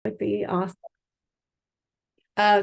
Would be awesome.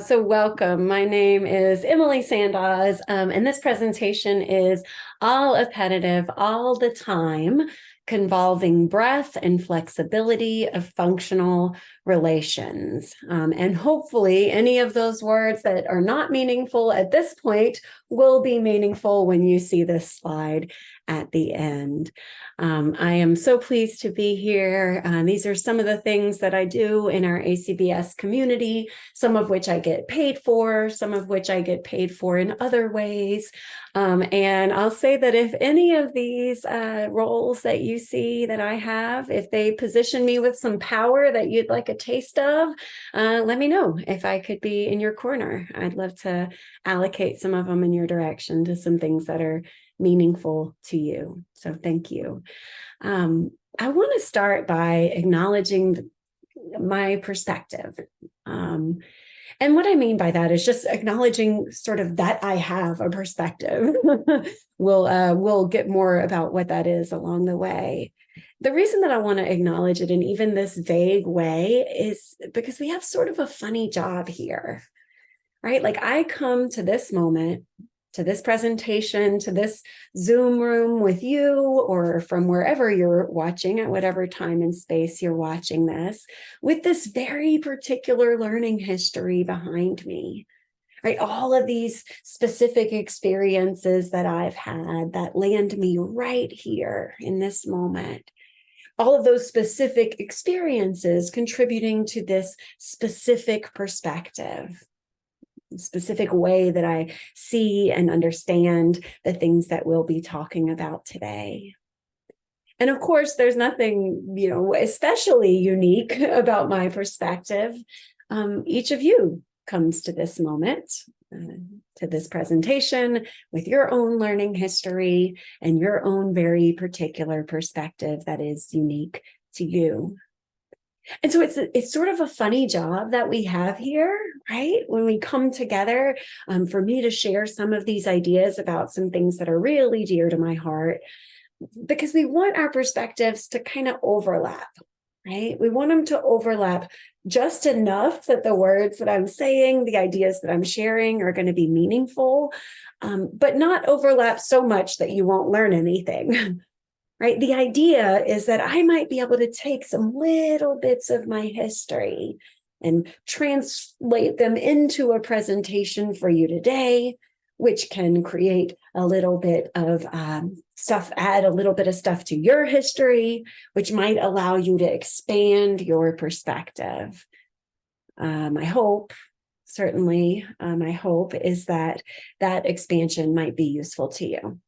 So welcome. My name is Emily Sandoz, and this presentation is all appetitive, all the time, convolving breadth and flexibility of functional relations. And hopefully any of those words that are not meaningful at this point will be meaningful when you see this slide at the end. I am so pleased to be here. These are some of the things that I do in our ACBS community, some of which I get paid for, some of which I get paid for in other ways. And I'll say that if any of these roles that you see that I have, if they position me with some power that you'd like a taste of, let me know if I could be in your corner. I'd love to allocate some of them in your direction to some things that are meaningful to you. So thank you. I want to start by acknowledging my perspective. And what I mean by that is just acknowledging sort of that I have a perspective. We'll get more about what that is along the way. The reason that I want to acknowledge it in even this vague way is because we have sort of a funny job here, right? Like I come to this moment, to this presentation, to this Zoom room with you, or from wherever you're watching at whatever time and space you're watching this, with this very particular learning history behind me, right? All of these specific experiences that I've had that land me right here in this moment. All of those specific experiences contributing to this specific perspective, specific way that I see and understand the things that we'll be talking about today. And of course, there's nothing, especially unique about my perspective. Each of you comes to this moment, to this presentation with your own learning history and your own very particular perspective that is unique to you. And so it's sort of a funny job that we have here, right? When we come together, for me to share some of these ideas about some things that are really dear to my heart, because we want our perspectives to kind of overlap, right? We want them to overlap just enough that the words that I'm saying, the ideas that I'm sharing are going to be meaningful, but not overlap so much that you won't learn anything. Right? The idea is that I might be able to take some little bits of my history and translate them into a presentation for you today, which can create a little bit of stuff, add a little bit of stuff to your history, which might allow you to expand your perspective. My hope, certainly, my hope is that that expansion might be useful to you.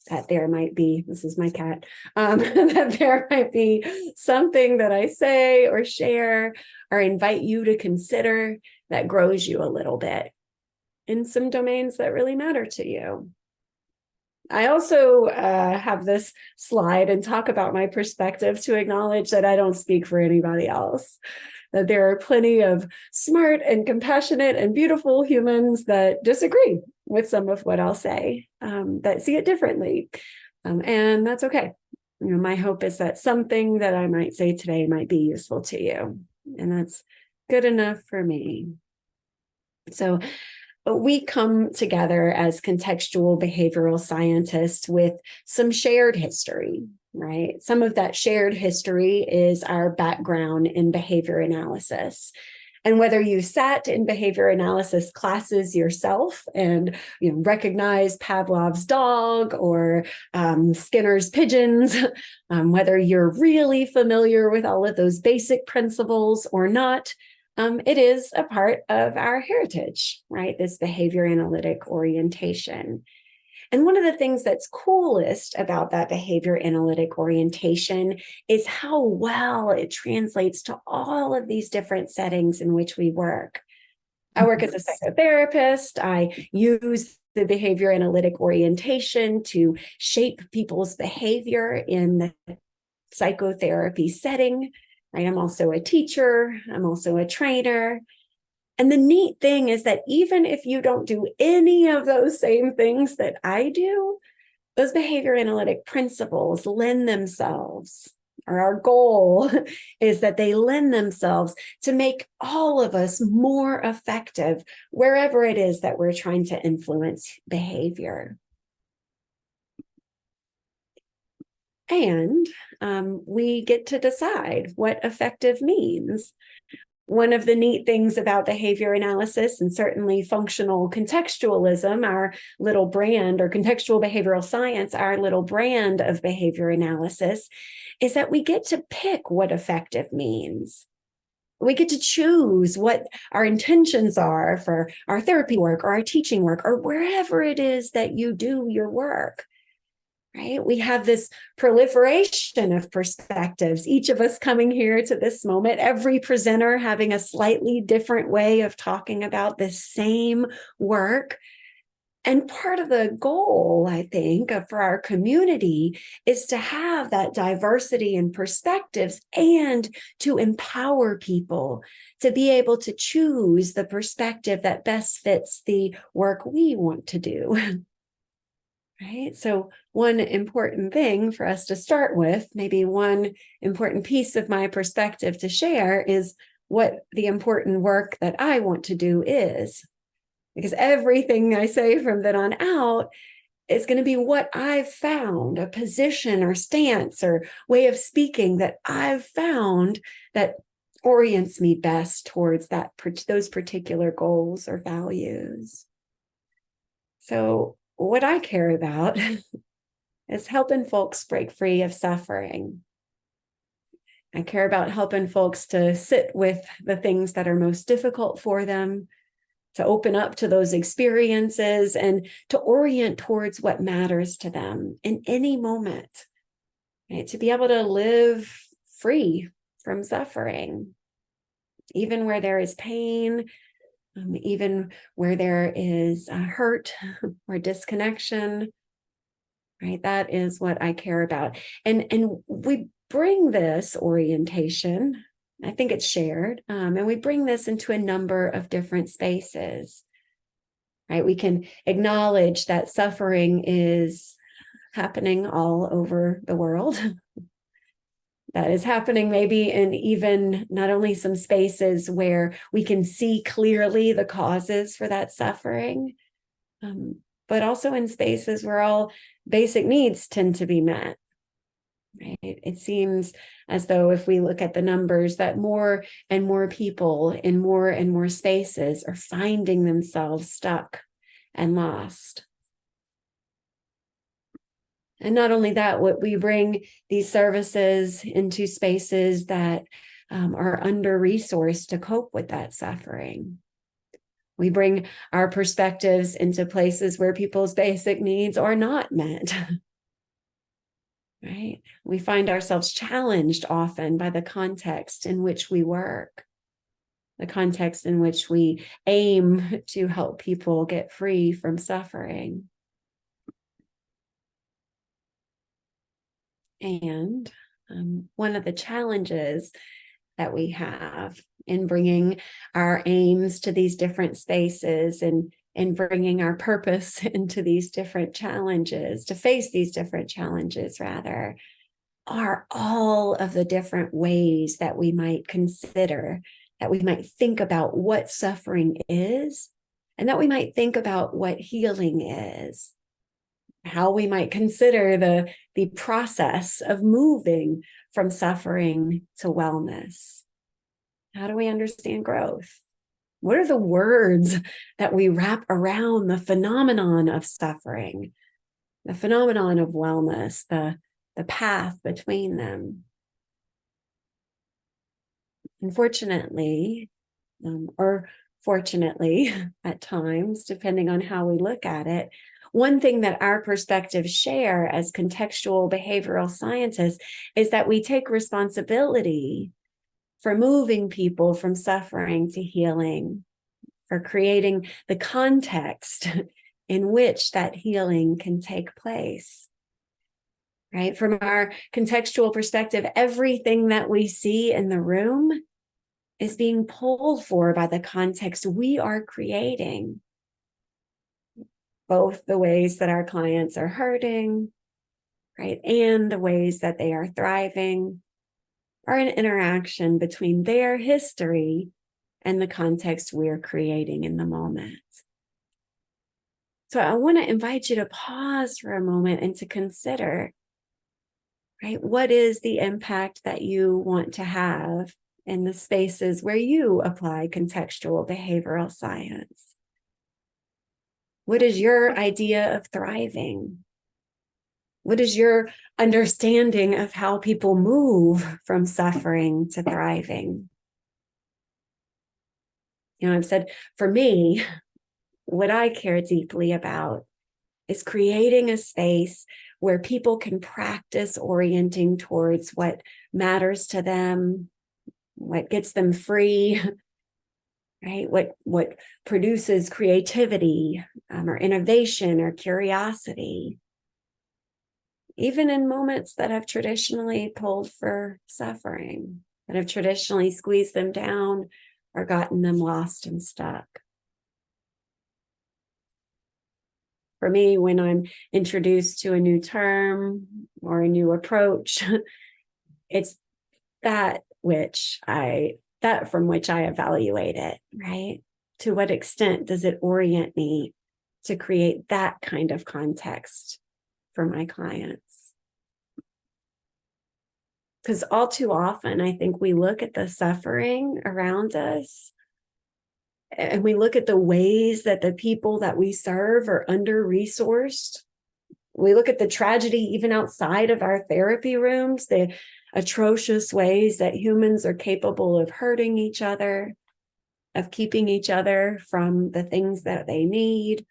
That there might be, this is my cat, that there might be something that I say or share or invite you to consider that grows you a little bit in some domains that really matter to you. I also have this slide and talk about my perspective to acknowledge that I don't speak for anybody else, that there are plenty of smart and compassionate and beautiful humans that disagree with some of what I'll say, that see it differently. And that's okay. My hope is that something that I might say today might be useful to you. And that's good enough for me. So we come together as contextual behavioral scientists with some shared history, right? Some of that shared history is our background in behavior analysis. And whether you sat in behavior analysis classes yourself and recognize Pavlov's dog or Skinner's pigeons, whether you're really familiar with all of those basic principles or not, it is a part of our heritage, right? This behavior analytic orientation. And one of the things that's coolest about that behavior analytic orientation is how well it translates to all of these different settings in which we work. I work as a psychotherapist. I use the behavior analytic orientation to shape people's behavior in the psychotherapy setting. Right? I'm also a teacher. I'm also a trainer. And the neat thing is that even if you don't do any of those same things that I do, those behavior analytic principles lend themselves or our goal is that they lend themselves to make all of us more effective wherever it is that we're trying to influence behavior. And we get to decide what effective means. One of the neat things about behavior analysis, and certainly functional contextualism, our little brand, or contextual behavioral science, our little brand of behavior analysis, is that we get to pick what effective means. We get to choose what our intentions are for our therapy work or our teaching work or wherever it is that you do your work. Right? We have this proliferation of perspectives, each of us coming here to this moment, every presenter having a slightly different way of talking about this same work. And part of the goal, I think, for our community is to have that diversity in perspectives and to empower people to be able to choose the perspective that best fits the work we want to do. Right? So one important thing for us to start with, maybe one important piece of my perspective to share, is what the important work that I want to do is. Because everything I say from then on out is going to be what I've found, a position or stance or way of speaking that I've found that orients me best towards those particular goals or values. So what I care about is helping folks break free of suffering. I care about helping folks to sit with the things that are most difficult for them, to open up to those experiences, and to orient towards what matters to them in any moment, right? To be able to live free from suffering, even where there is pain, even where there is hurt or disconnection, right? That is what I care about. And we bring this orientation, I think it's shared, and we bring this into a number of different spaces, right? We can acknowledge that suffering is happening all over the world. That is happening maybe in even not only some spaces where we can see clearly the causes for that suffering, but also in spaces where all basic needs tend to be met. Right? It seems as though if we look at the numbers that more and more people in more and more spaces are finding themselves stuck and lost. And not only that, we bring these services into spaces that are under-resourced to cope with that suffering. We bring our perspectives into places where people's basic needs are not met. Right? We find ourselves challenged often by the context in which we work, the context in which we aim to help people get free from suffering. And one of the challenges that we have in bringing our aims to these different spaces and bringing our purpose into these different challenges, to face these different challenges rather, are all of the different ways that we might consider, that we might think about what suffering is, and that we might think about what healing is. How we might consider the process of moving from suffering to wellness. How do we understand growth? What are the words that we wrap around the phenomenon of suffering, the phenomenon of wellness, the path between them? Unfortunately, or fortunately at times, depending on how we look at it, one thing that our perspectives share as contextual behavioral scientists is that we take responsibility for moving people from suffering to healing, for creating the context in which that healing can take place. Right? From our contextual perspective, everything that we see in the room is being pulled for by the context we are creating. Both the ways that our clients are hurting, right, and the ways that they are thriving, are an interaction between their history and the context we're creating in the moment. So I want to invite you to pause for a moment and to consider, right, what is the impact that you want to have in the spaces where you apply contextual behavioral science? What is your idea of thriving? What is your understanding of how people move from suffering to thriving? I've said, for me, what I care deeply about is creating a space where people can practice orienting towards what matters to them, what gets them free, right? What produces creativity, or innovation or curiosity, even in moments that have traditionally pulled for suffering, that have traditionally squeezed them down or gotten them lost and stuck. For me, when I'm introduced to a new term or a new approach, it's that from which I evaluate it, right? To what extent does it orient me to create that kind of context for my clients? Because all too often, I think we look at the suffering around us and we look at the ways that the people that we serve are under-resourced. We look at the tragedy even outside of our therapy rooms, the atrocious ways that humans are capable of hurting each other, of keeping each other from the things that they need.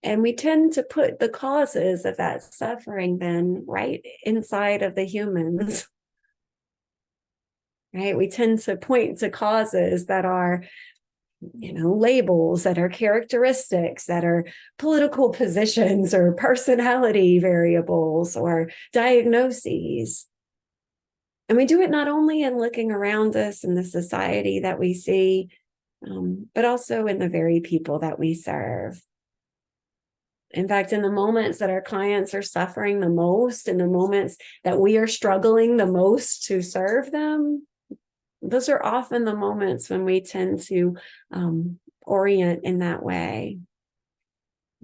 And we tend to put the causes of that suffering then right inside of the humans. Right? We tend to point to causes that are, labels, that are characteristics, that are political positions or personality variables or diagnoses. And we do it not only in looking around us in the society that we see, but also in the very people that we serve. In fact, in the moments that our clients are suffering the most, in the moments that we are struggling the most to serve them, those are often the moments when we tend to orient in that way.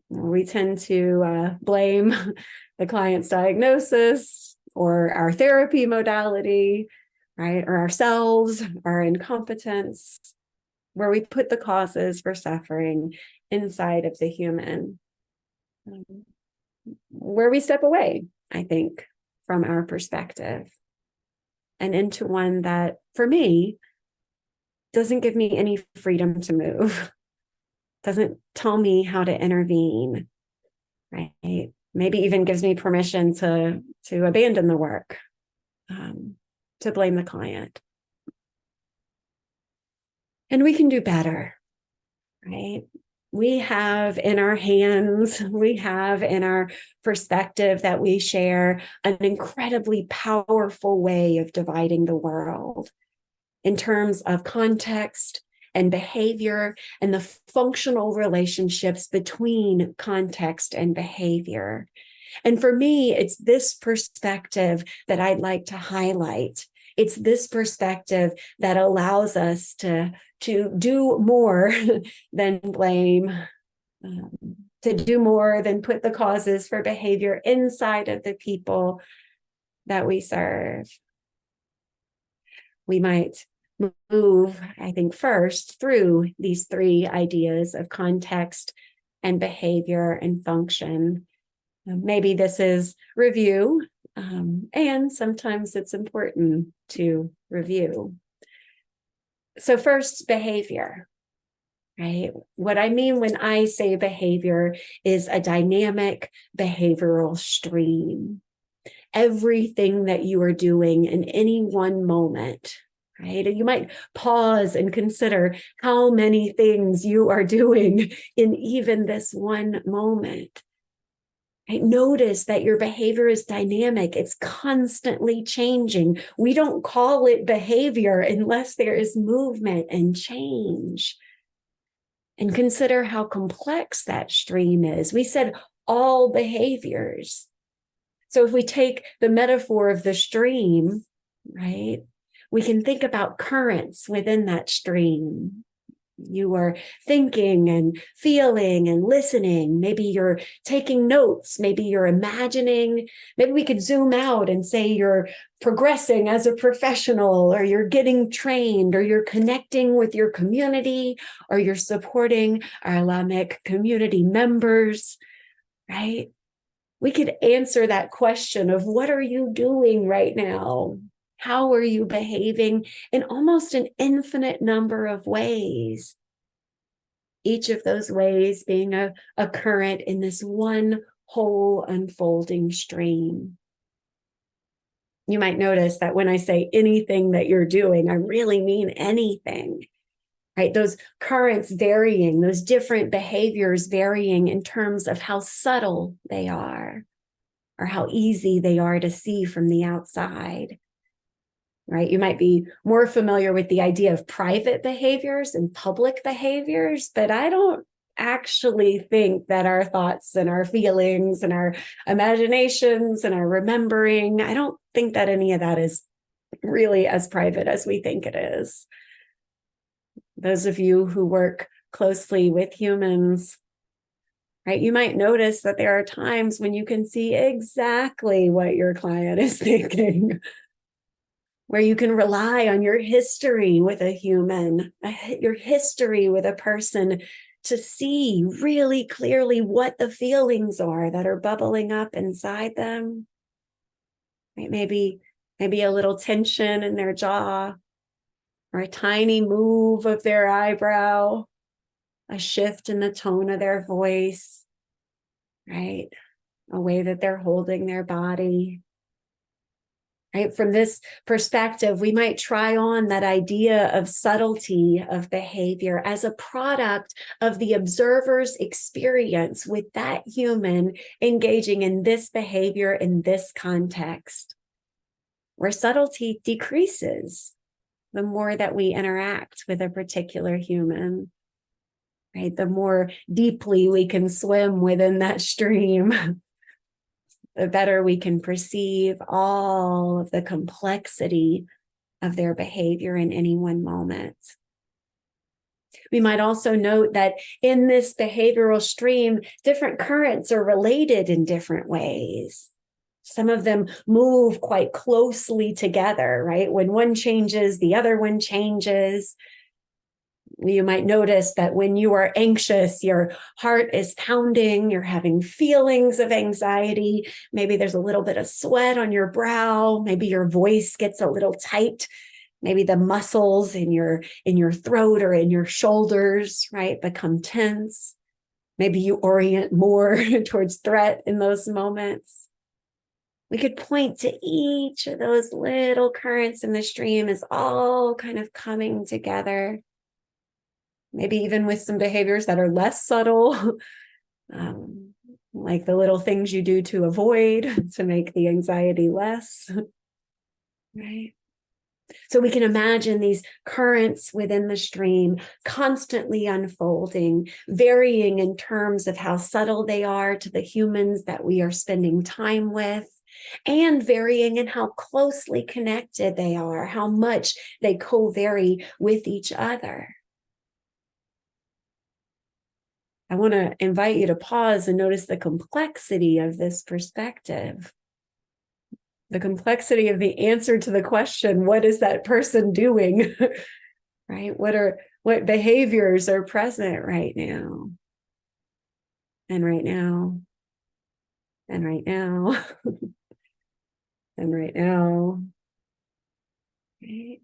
We tend to blame the client's diagnosis or our therapy modality, right? Or ourselves, our incompetence, where we put the causes for suffering inside of the human, where we step away, I think, from our perspective and into one that, for me, doesn't give me any freedom to move, doesn't tell me how to intervene, right? Maybe even gives me permission to abandon the work, to blame the client. And we can do better, right? We have in our hands, we have in our perspective that we share an incredibly powerful way of dividing the world in terms of context and behavior and the functional relationships between context and behavior. And for me, it's this perspective that I'd like to highlight. It's this perspective that allows us to do more than blame, to do more than put the causes for behavior inside of the people that we serve. We might move, I think, first through these three ideas of context and behavior and function. Maybe this is review, and sometimes it's important to review. So first, behavior, right? What I mean when I say behavior is a dynamic behavioral stream. Everything that you are doing in any one moment, right? And you might pause and consider how many things you are doing in even this one moment. Right? Notice that your behavior is dynamic. It's constantly changing. We don't call it behavior unless there is movement and change. And consider how complex that stream is. We said all behaviors. So if we take the metaphor of the stream, right, we can think about currents within that stream. You are thinking and feeling and listening. Maybe you're taking notes. Maybe you're imagining. Maybe we could zoom out and say you're progressing as a professional, or you're getting trained, or you're connecting with your community, or you're supporting our ALIC community members, right? We could answer that question of what are you doing right now? How are you behaving in almost an infinite number of ways? Each of those ways being a current in this one whole unfolding stream. You might notice that when I say anything that you're doing, I really mean anything, right? Those currents varying, those different behaviors varying in terms of how subtle they are or how easy they are to see from the outside. Right? You might be more familiar with the idea of private behaviors and public behaviors, but I don't actually think that our thoughts and our feelings and our imaginations and our remembering, I don't think that any of that is really as private as we think it is. Those of you who work closely with humans, right? You might notice that there are times when you can see exactly what your client is thinking, where you can rely on your history with a human, your history with a person, to see really clearly what the feelings are that are bubbling up inside them. Right? Maybe a little tension in their jaw, or a tiny move of their eyebrow, a shift in the tone of their voice, right? A way that they're holding their body. Right? From this perspective, we might try on that idea of subtlety of behavior as a product of the observer's experience with that human engaging in this behavior in this context, where subtlety decreases the more that we interact with a particular human. Right? The more deeply we can swim within that stream, the better we can perceive all of the complexity of their behavior in any one moment. We might also note that in this behavioral stream, different currents are related in different ways. Some of them move quite closely together, right? When one changes, the other one changes. You might notice that when you are anxious, your heart is pounding, you're having feelings of anxiety. Maybe there's a little bit of sweat on your brow. Maybe your voice gets a little tight. Maybe the muscles in your throat or in your shoulders, right, become tense. Maybe you orient more towards threat in those moments. We could point to each of those little currents in the stream as all kind of coming together. Maybe even with some behaviors that are less subtle, like the little things you do to avoid, to make the anxiety less, right? So we can imagine these currents within the stream constantly unfolding, varying in terms of how subtle they are to the humans that we are spending time with, and varying in how closely connected they are, how much they co-vary with each other. I want to invite you to pause and notice the complexity of this perspective. The complexity of the answer to the question, what is that person doing? Right? What behaviors are present right now? And right now. And right now. And right now. Right?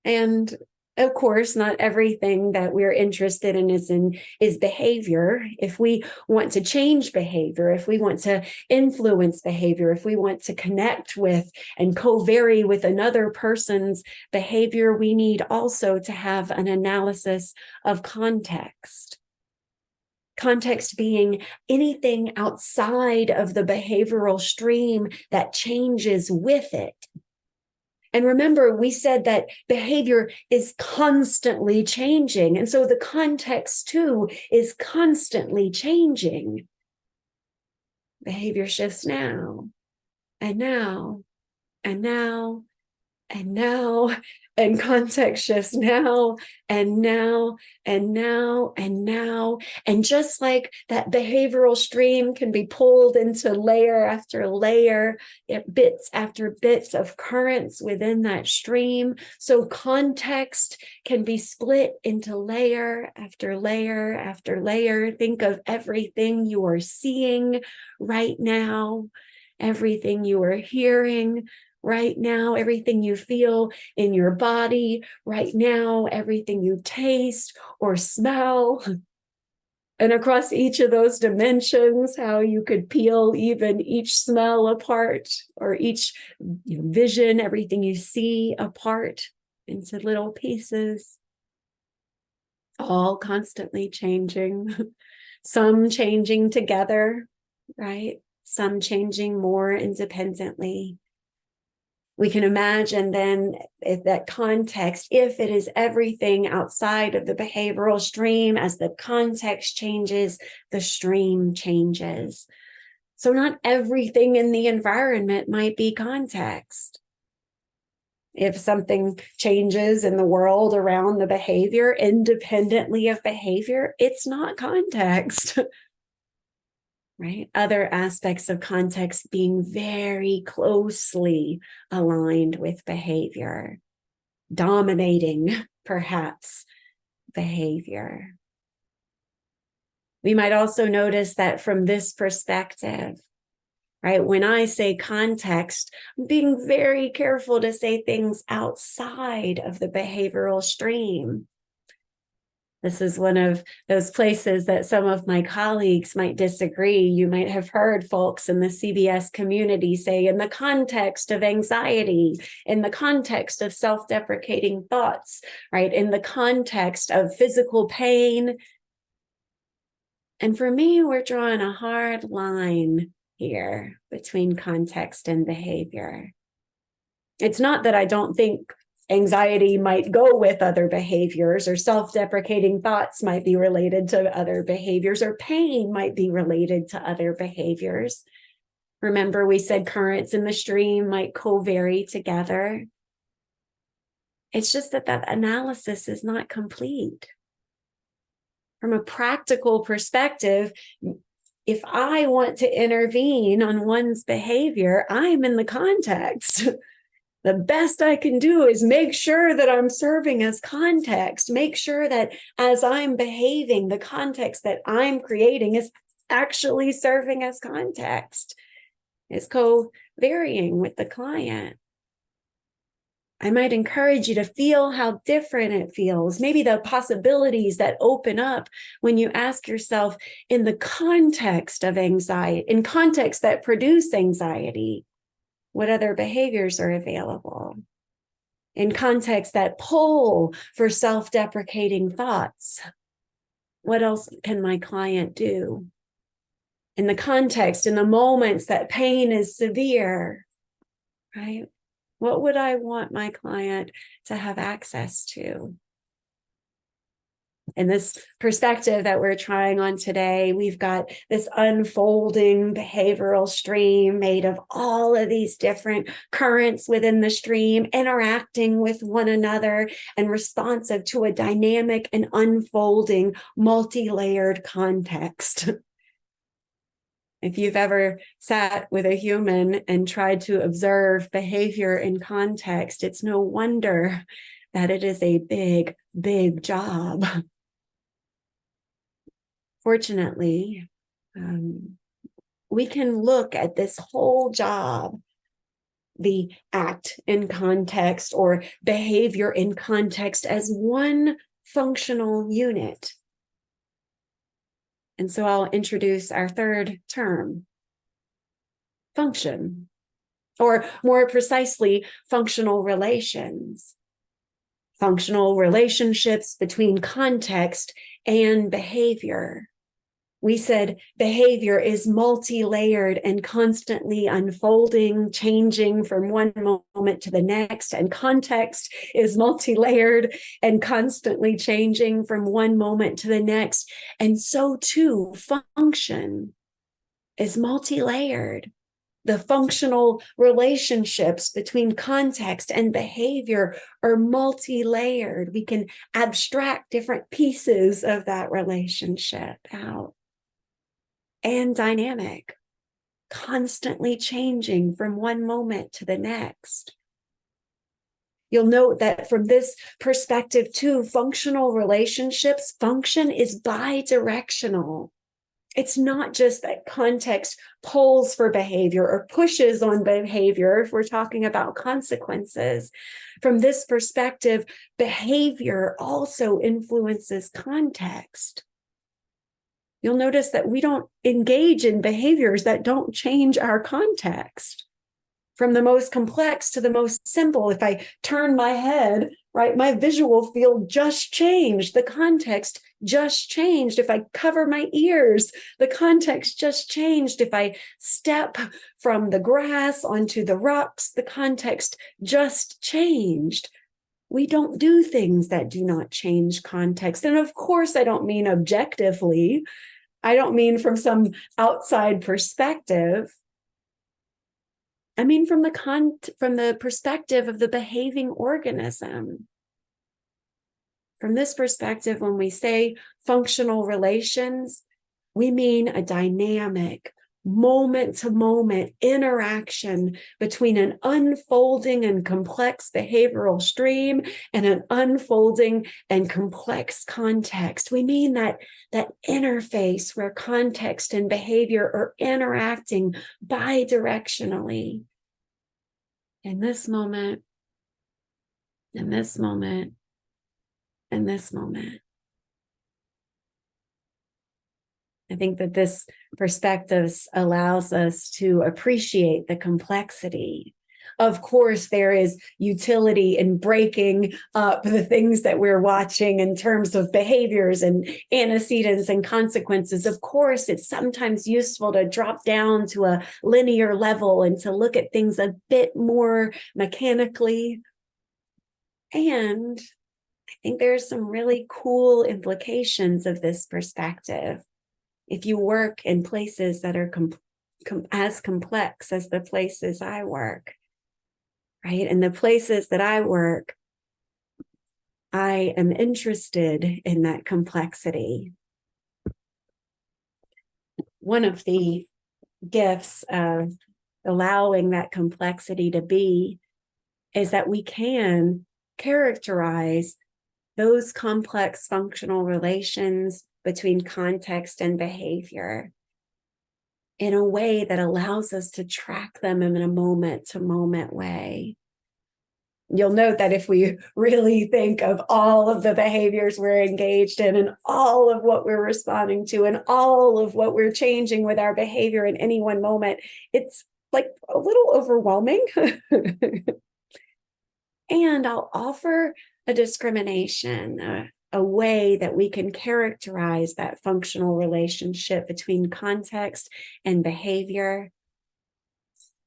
And of course, not everything that we're interested in is behavior. If we want to change behavior, if we want to influence behavior, if we want to connect with and co-vary with another person's behavior, we need also to have an analysis of context. Context being anything outside of the behavioral stream that changes with it. And remember, we said that behavior is constantly changing. And so the context too is constantly changing. Behavior shifts now. and now, and now, and now, and context shifts now, and now, and now, and now. And just like that behavioral stream can be pulled into layer after layer, bits after bits of currents within that stream, so context can be split into layer after layer after layer. Think of everything you are seeing right now, everything you are hearing right now, everything you feel in your body right now, everything you taste or smell. And across each of those dimensions, how you could peel even each smell apart, or each vision, everything you see apart into little pieces, all constantly changing. Some changing together, right? Some changing more independently. We can imagine then that context, if it is everything outside of the behavioral stream, as the context changes, the stream changes. So not everything in the environment might be context. If something changes in the world around the behavior, independently of behavior, it's not context. Right? Other aspects of context being very closely aligned with behavior, dominating perhaps behavior. We might also notice that from this perspective, right, when I say context, I'm being very careful to say things outside of the behavioral stream. This is one of those places that some of my colleagues might disagree. You might have heard folks in the CBS community say, in the context of anxiety, in the context of self-deprecating thoughts, right? In the context of physical pain. And for me, we're drawing a hard line here between context and behavior. It's not that I don't think anxiety might go with other behaviors, or self-deprecating thoughts might be related to other behaviors, or pain might be related to other behaviors. Remember, we said currents in the stream might co-vary together. It's just that that analysis is not complete. From a practical perspective, if I want to intervene on one's behavior, I'm in the context. The best I can do is make sure that I'm serving as context, make sure that as I'm behaving, the context that I'm creating is actually serving as context, is co-varying with the client. I might encourage you to feel how different it feels, maybe the possibilities that open up when you ask yourself, in the context of anxiety, in context that produce anxiety, what other behaviors are available? In context that pull for self-deprecating thoughts, what else can my client do? In the context, in the moments that pain is severe, right? What would I want my client to have access to? In this perspective that we're trying on today, we've got this unfolding behavioral stream made of all of these different currents within the stream, interacting with one another and responsive to a dynamic and unfolding multi-layered context. If you've ever sat with a human and tried to observe behavior in context, it's no wonder that it is a big, big job. Fortunately, we can look at this whole job, the act in context or behavior in context, as one functional unit. And so I'll introduce our third term, function, or more precisely, functional relations. Functional relationships between context and behavior. We said behavior is multi-layered and constantly unfolding, changing from one moment to the next, and context is multi-layered and constantly changing from one moment to the next. And so too, function is multi-layered The functional relationships between context and behavior are multi-layered. We can abstract different pieces of that relationship out. And dynamic, constantly changing from one moment to the next. You'll note that from this perspective too, functional relationships, function is bi-directional. It's not just that context pulls for behavior or pushes on behavior if we're talking about consequences. From this perspective, behavior also influences context. You'll notice that we don't engage in behaviors that don't change our context. From the most complex to the most simple, if I turn my head, right, my visual field just changed. The context just changed. If I cover my ears, the context just changed. If I step from the grass onto the rocks, the context just changed. We don't do things that do not change context. And of course, I don't mean objectively. I don't mean from some outside perspective. I mean from the perspective of the behaving organism. From this perspective, when we say functional relations, we mean a dynamic, moment-to-moment interaction between an unfolding and complex behavioral stream and an unfolding and complex context. We mean that interface where context and behavior are interacting bi-directionally. In this moment, in this moment, in this moment. I think that this perspective allows us to appreciate the complexity. Of course, there is utility in breaking up the things that we're watching in terms of behaviors and antecedents and consequences. Of course, it's sometimes useful to drop down to a linear level and to look at things a bit more mechanically. And I think there's some really cool implications of this perspective. If you work in places that are as complex as the places I work, right? And the places that I work, I am interested in that complexity. One of the gifts of allowing that complexity to be is that we can characterize those complex functional relations between context and behavior in a way that allows us to track them in a moment-to-moment way. You'll note that if we really think of all of the behaviors we're engaged in and all of what we're responding to and all of what we're changing with our behavior in any one moment, it's like a little overwhelming. And I'll offer a discrimination, a way that we can characterize that functional relationship between context and behavior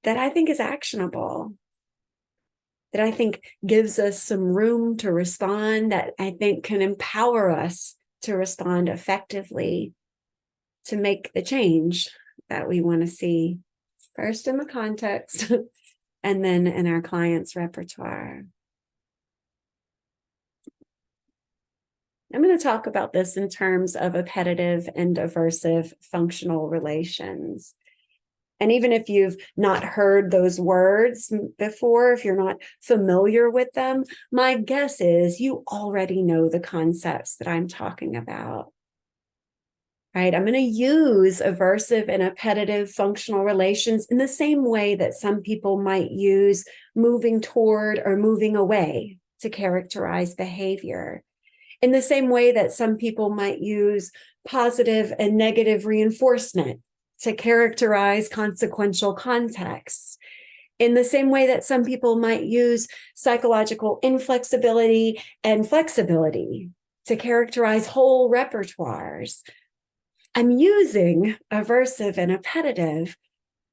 that I think is actionable, that I think gives us some room to respond, that I think can empower us to respond effectively to make the change that we want to see, first in the context and then in our client's repertoire. I'm going to talk about this in terms of appetitive and aversive functional relations. And even if you've not heard those words before, if you're not familiar with them, my guess is you already know the concepts that I'm talking about. Right? I'm going to use aversive and appetitive functional relations in the same way that some people might use moving toward or moving away to characterize behavior. In the same way that some people might use positive and negative reinforcement to characterize consequential contexts. In the same way that some people might use psychological inflexibility and flexibility to characterize whole repertoires. I'm using aversive and appetitive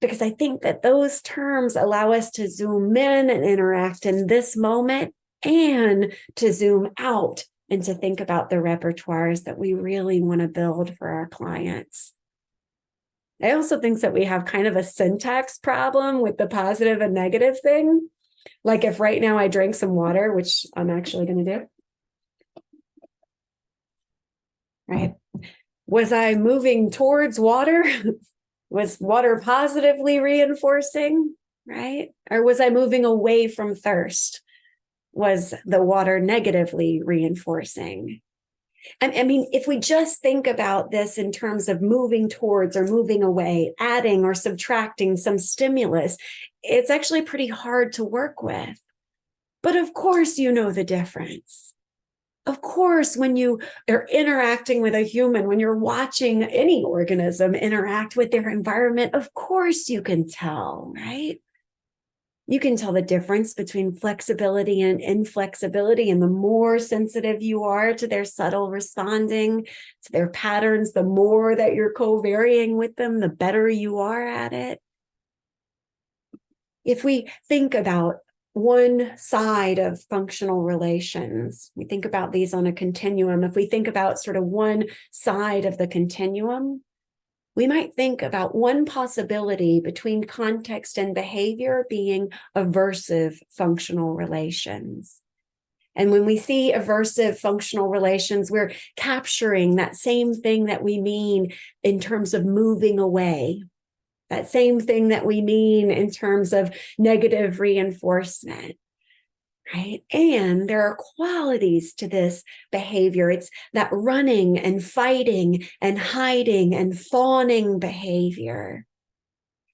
because I think that those terms allow us to zoom in and interact in this moment and to zoom out and to think about the repertoires that we really want to build for our clients. I also think that we have kind of a syntax problem with the positive and negative thing. Like if right now I drank some water, which I'm actually going to do, right? Was I moving towards water? Was water positively reinforcing, right? Or was I moving away from thirst? Was the water negatively reinforcing? I mean, if we just think about this in terms of moving towards or moving away, adding or subtracting some stimulus, it's actually pretty hard to work with. But of course, you know the difference. Of course, when you are interacting with a human, when you're watching any organism interact with their environment, of course you can tell, right? You can tell the difference between flexibility and inflexibility. And the more sensitive you are to their subtle responding, to their patterns, the more that you're co-varying with them, the better you are at it. If we think about one side of functional relations, we think about these on a continuum. If we think about sort of one side of the continuum, we might think about one possibility between context and behavior being aversive functional relations. And when we see aversive functional relations, we're capturing that same thing that we mean in terms of moving away, that same thing that we mean in terms of negative reinforcement. Right? And there are qualities to this behavior. It's that running and fighting and hiding and fawning behavior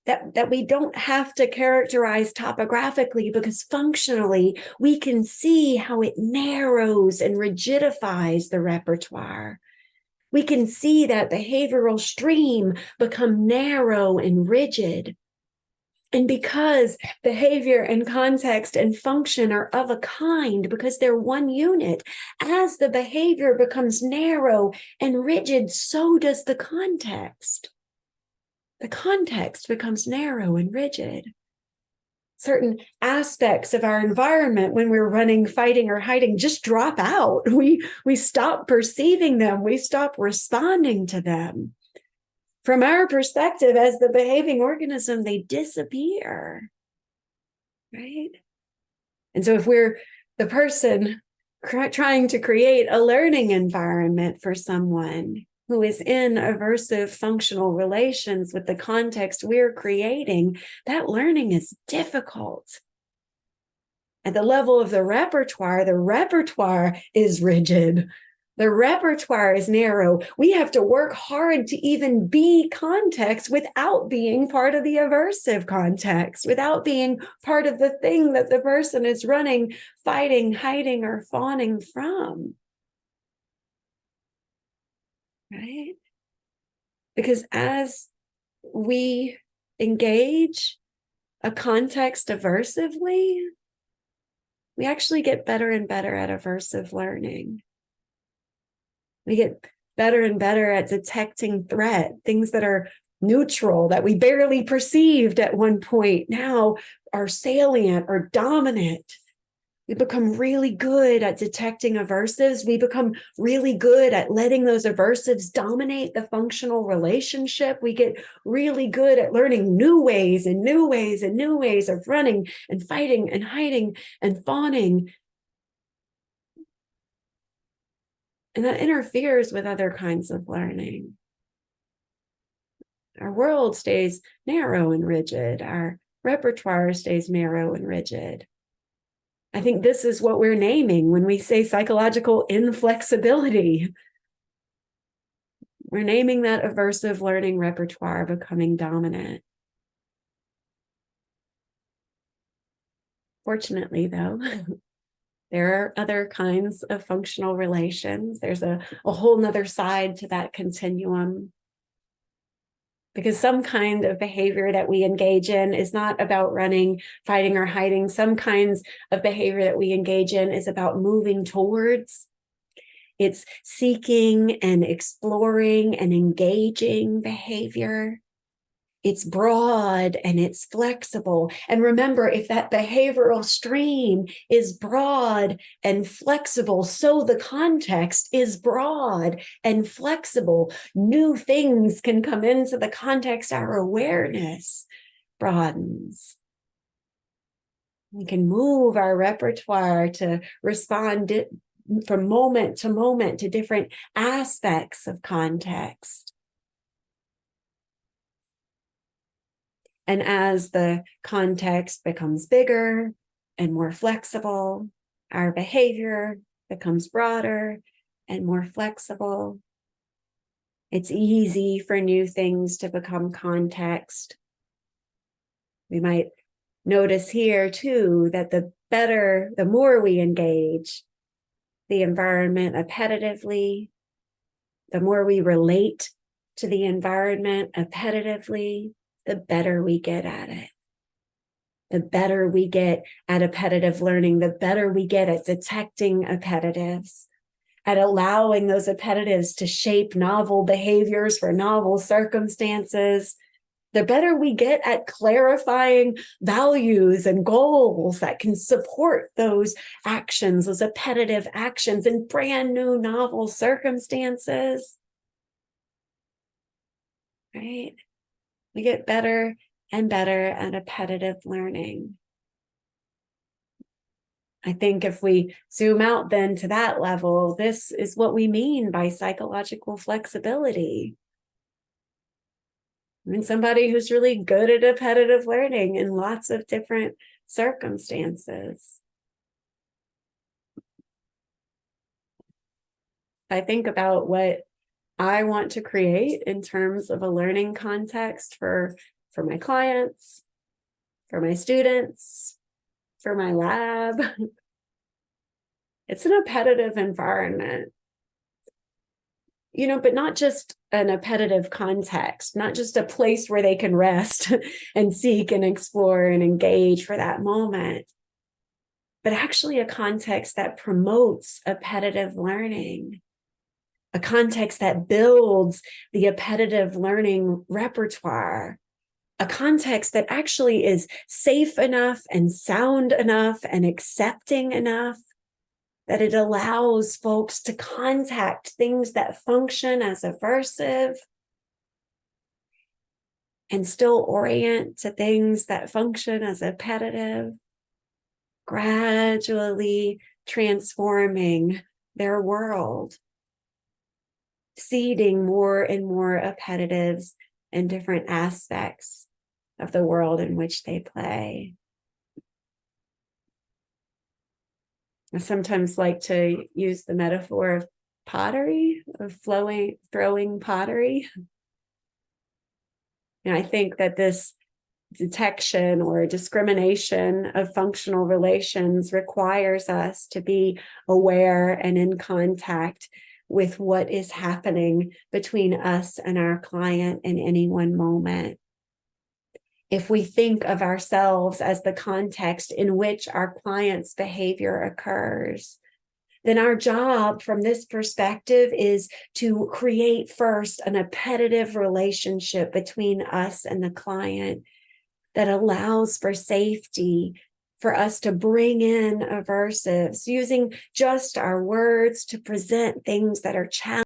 that we don't have to characterize topographically, because functionally we can see how it narrows and rigidifies the repertoire. We can see that behavioral stream become narrow and rigid. And because behavior and context and function are of a kind, because they're one unit, as the behavior becomes narrow and rigid, so does the context. The context becomes narrow and rigid. Certain aspects of our environment, when we're running, fighting, or hiding, just drop out. We stop perceiving them. We stop responding to them. From our perspective, as the behaving organism, they disappear, right? And so if we're the person trying to create a learning environment for someone who is in aversive functional relations with the context we're creating, that learning is difficult. At the level of the repertoire is rigid. The repertoire is narrow. We have to work hard to even be context without being part of the aversive context, without being part of the thing that the person is running, fighting, hiding, or fawning from. Right? Because as we engage a context aversively, we actually get better and better at aversive learning. We get better and better at detecting threat, things that are neutral, that we barely perceived at one point, now are salient or dominant. We become really good at detecting aversives. We become really good at letting those aversives dominate the functional relationship. We get really good at learning new ways and new ways and new ways of running and fighting and hiding and fawning. And that interferes with other kinds of learning. Our world stays narrow and rigid. Our repertoire stays narrow and rigid. I think this is what we're naming when we say psychological inflexibility. We're naming that aversive learning repertoire becoming dominant. Fortunately, though, there are other kinds of functional relations. There's a whole nother side to that continuum. Because some kind of behavior that we engage in is not about running, fighting, or hiding. Some kinds of behavior that we engage in is about moving towards. It's seeking and exploring and engaging behavior. It's broad and it's flexible. And remember, if that behavioral stream is broad and flexible, so the context is broad and flexible. New things can come into the context. Our awareness broadens. We can move our repertoire to respond from moment to moment to different aspects of context. And as the context becomes bigger and more flexible, our behavior becomes broader and more flexible. It's easy for new things to become context. We might notice here too that the more we engage the environment appetitively, the more we relate to the environment appetitively, the better we get at it. The better we get at appetitive learning, the better we get at detecting appetitives, at allowing those appetitives to shape novel behaviors for novel circumstances. The better we get at clarifying values and goals that can support those actions, those appetitive actions in brand new novel circumstances. Right? We get better and better at appetitive learning. I think if we zoom out then to that level, this is what we mean by psychological flexibility. I mean, somebody who's really good at appetitive learning in lots of different circumstances. I think about what I want to create in terms of a learning context for my clients, for my students, for my lab. It's an appetitive environment, but not just an appetitive context, not just a place where they can rest and seek and explore and engage for that moment, but actually a context that promotes appetitive learning, a context that builds the appetitive learning repertoire, a context that actually is safe enough and sound enough and accepting enough that it allows folks to contact things that function as aversive and still orient to things that function as appetitive, gradually transforming their world, seeding more and more appetitives in different aspects of the world in which they play. I sometimes like to use the metaphor of pottery, of throwing pottery. And I think that this detection or discrimination of functional relations requires us to be aware and in contact with what is happening between us and our client in any one moment. If we think of ourselves as the context in which our client's behavior occurs, then our job from this perspective is to create first an appetitive relationship between us and the client that allows for safety, for us to bring in aversives, using just our words to present things that are challenging.